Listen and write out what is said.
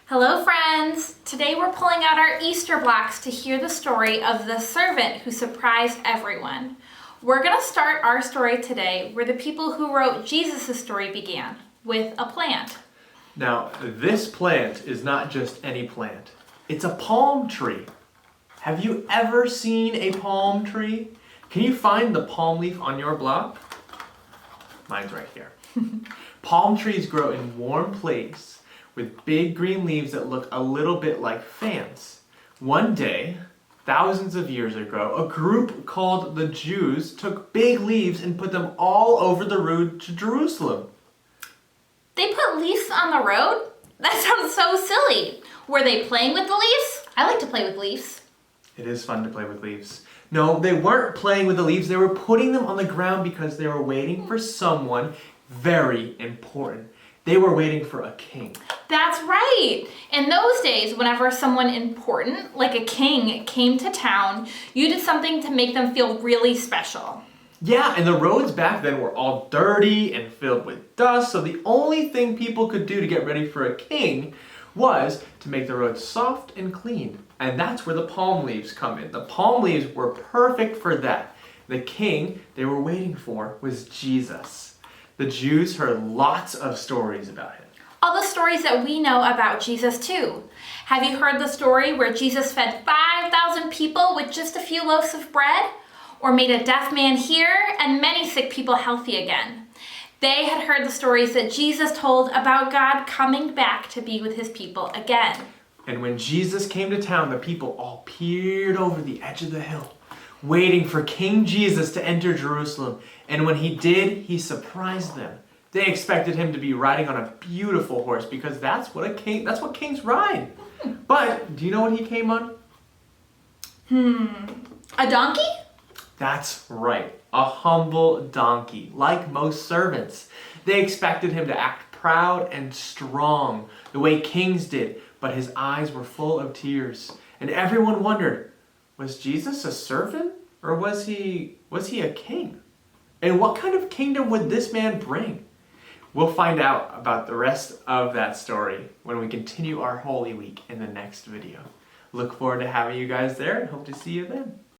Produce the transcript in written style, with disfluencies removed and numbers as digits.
Hello friends! Today we're pulling out our Easter blocks to hear the story of the servant who surprised everyone. We're going to start our story today where the people who wrote Jesus' story began, with a plant. Now, this plant is not just any plant. It's a palm tree. Have you ever seen a palm tree? Can you find the palm leaf on your block? Mine's right here. Palm trees grow in warm places with big green leaves that look a little bit like fans. One day, thousands of years ago, a group called the Jews took big leaves and put them all over the road to Jerusalem. They put leaves on the road? That sounds so silly. Were they playing with the leaves? I like to play with leaves. It is fun to play with leaves. No, they weren't playing with the leaves. They were putting them on the ground because they were waiting for someone very important. They were waiting for a king. That's right. In those days, whenever someone important, like a king, came to town, you did something to make them feel really special. Yeah, and the roads back then were all dirty and filled with dust, so the only thing people could do to get ready for a king was to make the roads soft and clean. And that's where the palm leaves come in. The palm leaves were perfect for that. The king they were waiting for was Jesus. The Jews heard lots of stories about him. All the stories that we know about Jesus too. Have you heard the story where Jesus fed 5,000 people with just a few loaves of bread? Or made a deaf man hear and many sick people healthy again? They had heard the stories that Jesus told about God coming back to be with his people again. And when Jesus came to town, the people all peered over the edge of the hill, waiting for King Jesus to enter Jerusalem. And when he did, he surprised them. They expected him to be riding on a beautiful horse because that's what kings ride. But do you know what he came on? A donkey? That's right, a humble donkey, like most servants. They expected him to act proud and strong, the way kings did, but his eyes were full of tears. And everyone wondered, was Jesus a servant or was he a king? And what kind of kingdom would this man bring? We'll find out about the rest of that story when we continue our Holy Week in the next video. Look forward to having you guys there and hope to see you then.